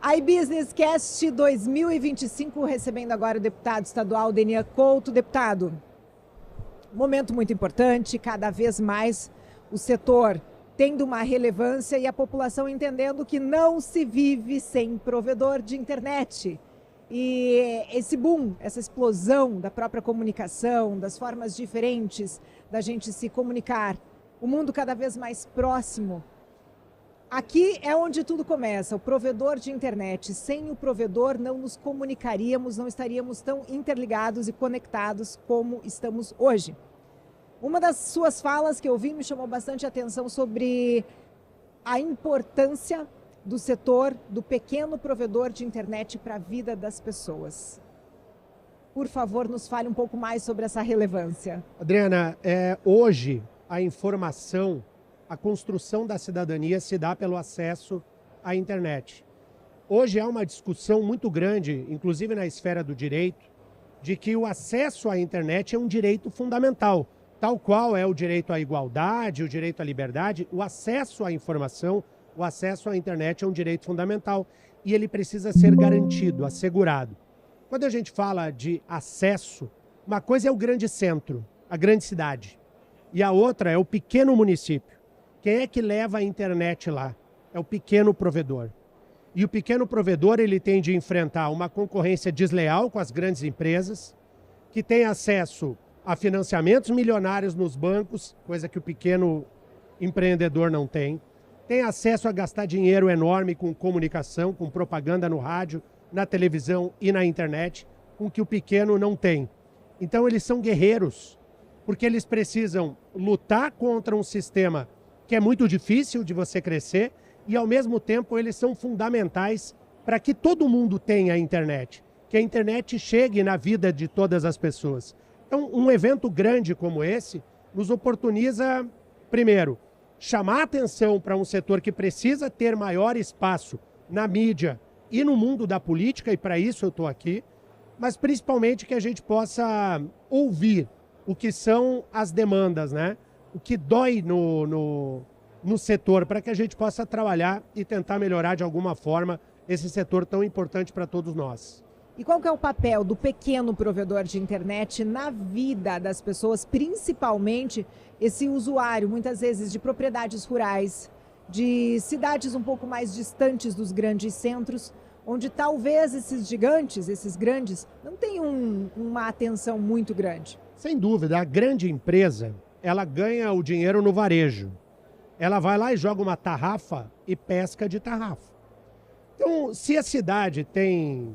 iBusiness Cast 2025, recebendo agora o deputado estadual Denian Couto. Deputado, momento muito importante, cada vez mais o setor tendo uma relevância e a população entendendo que não se vive sem provedor de internet. E esse boom, essa explosão da própria comunicação, das formas diferentes da gente se comunicar, o mundo cada vez mais próximo. Aqui é onde tudo começa, o provedor de internet. Sem o provedor não nos comunicaríamos, não estaríamos tão interligados e conectados como estamos hoje. Uma das suas falas que eu vi me chamou bastante atenção sobre a importância do setor, do pequeno provedor de internet para a vida das pessoas. Por favor, nos fale um pouco mais sobre essa relevância. Adriana, hoje a informação, a construção da cidadania se dá pelo acesso à internet. Hoje há uma discussão muito grande, inclusive na esfera do direito, de que o acesso à internet é um direito fundamental, tal qual é o direito à igualdade, o direito à liberdade. O acesso à informação, o acesso à internet é um direito fundamental e ele precisa ser garantido, assegurado. Quando a gente fala de acesso, uma coisa é o grande centro, a grande cidade, e a outra é o pequeno município. Quem é que leva a internet lá? É o pequeno provedor. E o pequeno provedor ele tem de enfrentar uma concorrência desleal com as grandes empresas, que tem acesso a financiamentos milionários nos bancos, coisa que o pequeno empreendedor não tem. Tem acesso a gastar dinheiro enorme com comunicação, com propaganda no rádio, na televisão e na internet, com que o pequeno não tem. Então eles são guerreiros, porque eles precisam lutar contra um sistema que é muito difícil de você crescer e, ao mesmo tempo, eles são fundamentais para que todo mundo tenha a internet, que a internet chegue na vida de todas as pessoas. Então, um evento grande como esse nos oportuniza, primeiro, chamar a atenção para um setor que precisa ter maior espaço na mídia e no mundo da política, e para isso eu estou aqui, mas principalmente que a gente possa ouvir o que são as demandas, né? O que dói no setor, para que a gente possa trabalhar e tentar melhorar de alguma forma esse setor tão importante para todos nós. E qual que é o papel do pequeno provedor de internet na vida das pessoas, principalmente esse usuário, muitas vezes de propriedades rurais, de cidades um pouco mais distantes dos grandes centros, onde talvez esses gigantes, esses grandes, não tenham uma atenção muito grande? Sem dúvida, a grande empresa, ela ganha o dinheiro no varejo. Ela vai lá e joga uma tarrafa e pesca de tarrafa. Então, se a cidade tem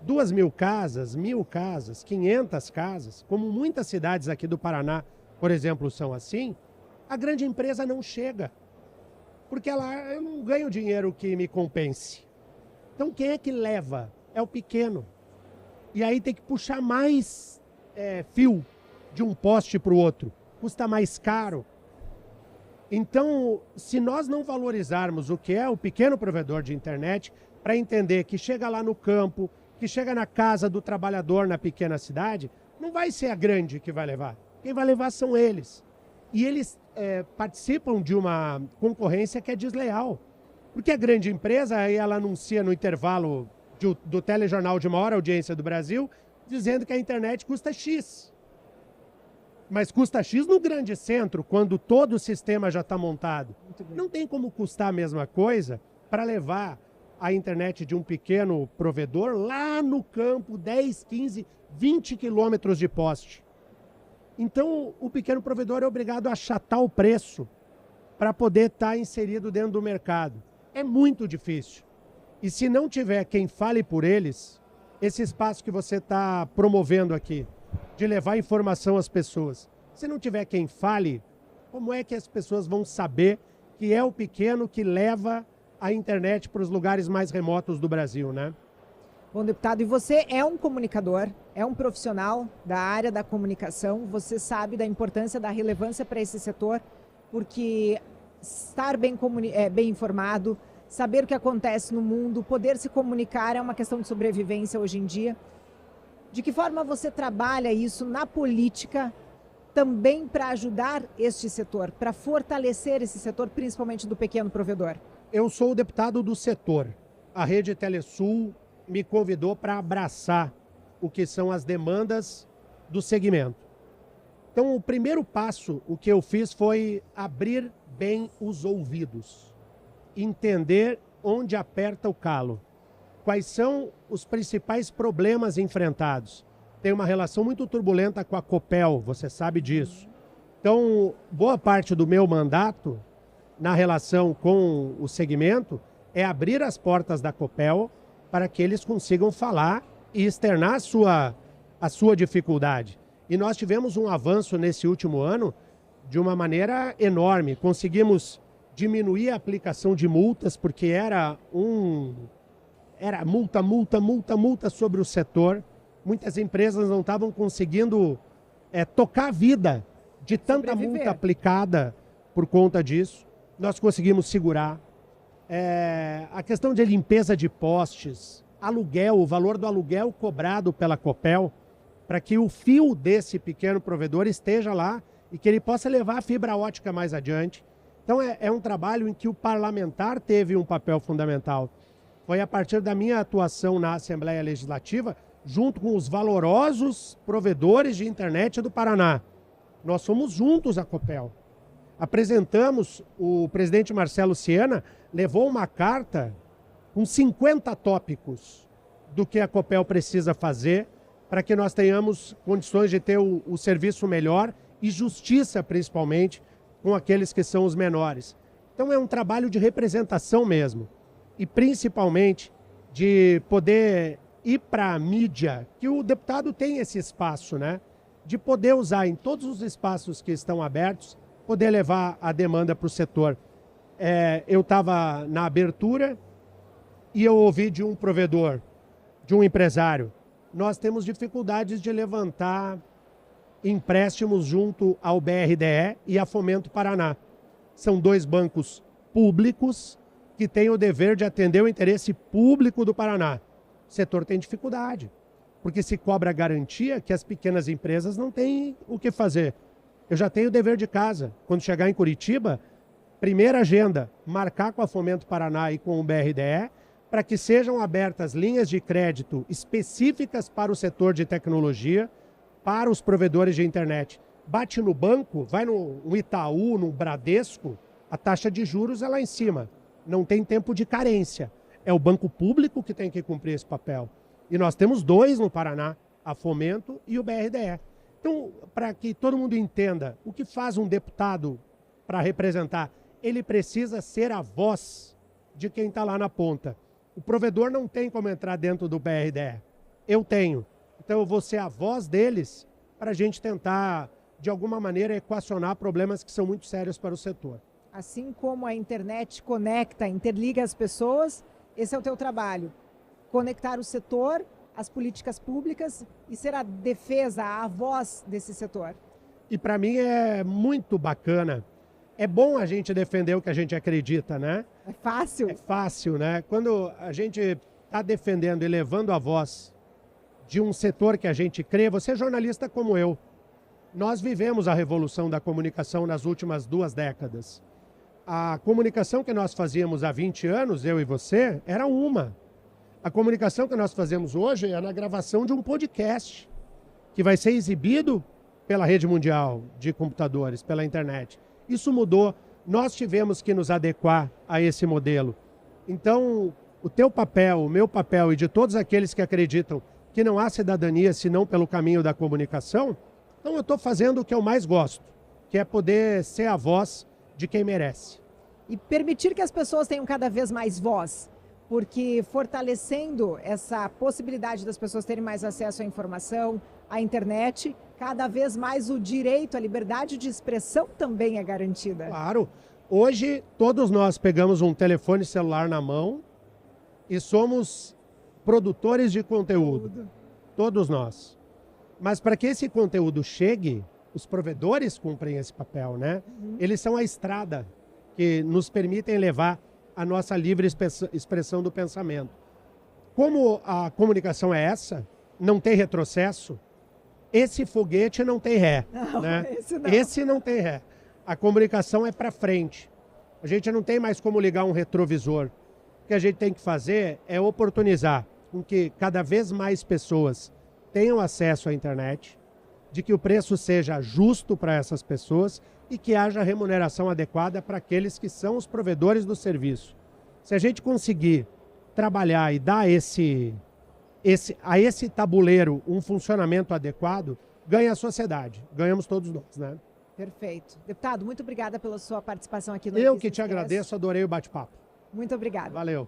2.000 casas, 1.000 casas, 500 casas, como muitas cidades aqui do Paraná, por exemplo, são assim, a grande empresa não chega. Porque eu não ganho dinheiro que me compense. Então, quem é que leva? É o pequeno. E aí tem que puxar mais fio de um poste para o outro. Custa mais caro. Então, se nós não valorizarmos o que é o pequeno provedor de internet, para entender que chega lá no campo, que chega na casa do trabalhador na pequena cidade, não vai ser a grande que vai levar. Quem vai levar são eles. E eles participam de uma concorrência que é desleal. Porque a grande empresa, aí ela anuncia no intervalo do telejornal de maior audiência do Brasil, dizendo que a internet custa X. Mas custa X no grande centro, quando todo o sistema já está montado. Não tem como custar a mesma coisa para levar a internet de um pequeno provedor lá no campo, 10, 15, 20 quilômetros de poste. Então, o pequeno provedor é obrigado a achatar o preço para poder estar inserido dentro do mercado. É muito difícil. E se não tiver quem fale por eles, esse espaço que você está promovendo aqui, de levar informação às pessoas. Se não tiver quem fale, como é que as pessoas vão saber que é o pequeno que leva a internet para os lugares mais remotos do Brasil, né? Bom, deputado, e você é um comunicador, é um profissional da área da comunicação, você sabe da importância, da relevância para esse setor, porque estar bem informado, saber o que acontece no mundo, poder se comunicar é uma questão de sobrevivência hoje em dia. De que forma você trabalha isso na política também para ajudar este setor, para fortalecer esse setor, principalmente do pequeno provedor? Eu sou o deputado do setor. a Rede Telesul me convidou para abraçar o que são as demandas do segmento. Então, o primeiro passo, o que eu fiz foi abrir bem os ouvidos, entender onde aperta o calo, quais são os principais problemas enfrentados. Tem uma relação muito turbulenta com a Copel, você sabe disso. Então, boa parte do meu mandato na relação com o segmento é abrir as portas da Copel para que eles consigam falar e externar a sua dificuldade. E nós tivemos um avanço nesse último ano de uma maneira enorme. Conseguimos diminuir a aplicação de multas, porque era multa sobre o setor. Muitas empresas não estavam conseguindo tocar a vida de tanta multa aplicada por conta disso. Nós conseguimos segurar. A questão de limpeza de postes, aluguel, o valor do aluguel cobrado pela Copel, para que o fio desse pequeno provedor esteja lá e que ele possa levar a fibra ótica mais adiante. Então é um trabalho em que o parlamentar teve um papel fundamental. Foi a partir da minha atuação na Assembleia Legislativa, junto com os valorosos provedores de internet do Paraná. Nós fomos juntos à Copel. Apresentamos, o presidente Marcelo Siena levou uma carta com 50 tópicos do que a Copel precisa fazer para que nós tenhamos condições de ter o serviço melhor e justiça, principalmente, com aqueles que são os menores. Então é um trabalho de representação mesmo. E principalmente de poder ir para a mídia, que o deputado tem esse espaço, né? De poder usar em todos os espaços que estão abertos, poder levar a demanda para o setor. Eu estava na abertura e eu ouvi de um provedor, de um empresário, nós temos dificuldades de levantar empréstimos junto ao BRDE e a Fomento Paraná. São dois bancos públicos que têm o dever de atender o interesse público do Paraná. O setor tem dificuldade, porque se cobra garantia que as pequenas empresas não têm o que fazer. Eu já tenho o dever de casa. Quando chegar em Curitiba, primeira agenda, marcar com a Fomento Paraná e com o BRDE, para que sejam abertas linhas de crédito específicas para o setor de tecnologia, para os provedores de internet. Bate no banco, vai no Itaú, no Bradesco, a taxa de juros é lá em cima. Não tem tempo de carência. É o banco público que tem que cumprir esse papel. E nós temos dois no Paraná, a Fomento e o BRDE. Então, para que todo mundo entenda, o que faz um deputado para representar? Ele precisa ser a voz de quem está lá na ponta. O provedor não tem como entrar dentro do BRDE. Eu tenho. Então eu vou ser a voz deles para a gente tentar, de alguma maneira, equacionar problemas que são muito sérios para o setor. Assim como a internet conecta, interliga as pessoas, esse é o teu trabalho. Conectar o setor, as políticas públicas e ser a defesa, a voz desse setor. E para mim é muito bacana. É bom a gente defender o que a gente acredita, né? É fácil. É fácil, né? Quando a gente está defendendo e levando a voz de um setor que a gente crê, você é jornalista como eu. Nós vivemos a revolução da comunicação nas últimas 2 décadas. A comunicação que nós fazíamos há 20 anos, eu e você, era uma. A comunicação que nós fazemos hoje é na gravação de um podcast, que vai ser exibido pela rede mundial de computadores, pela internet. Isso mudou. Nós tivemos que nos adequar a esse modelo. Então, o teu papel, o meu papel e de todos aqueles que acreditam que não há cidadania senão pelo caminho da comunicação, então eu estou fazendo o que eu mais gosto, que é poder ser a voz de quem merece. E permitir que as pessoas tenham cada vez mais voz, porque fortalecendo essa possibilidade das pessoas terem mais acesso à informação, à internet, cada vez mais o direito à liberdade de expressão também é garantida. Claro. Hoje, todos nós pegamos um telefone celular na mão e somos produtores de conteúdo. Todos nós. Mas para que esse conteúdo chegue, os provedores cumprem esse papel, né? Eles são a estrada que nos permitem levar a nossa livre expressão do pensamento. Como a comunicação é essa, não tem retrocesso, esse foguete não tem ré. Não, né? esse não. Esse não tem ré. A comunicação é para frente. A gente não tem mais como ligar um retrovisor. que a gente tem que fazer é oportunizar com que cada vez mais pessoas tenham acesso à internet, de que o preço seja justo para essas pessoas e que haja remuneração adequada para aqueles que são os provedores do serviço. Se a gente conseguir trabalhar e dar a esse tabuleiro um funcionamento adequado, ganha a sociedade, ganhamos todos nós, né? Perfeito. Deputado, muito obrigada pela sua participação aqui no Eu Revista que te Expresso. agradeço, adorei o bate-papo. Muito obrigada. Valeu.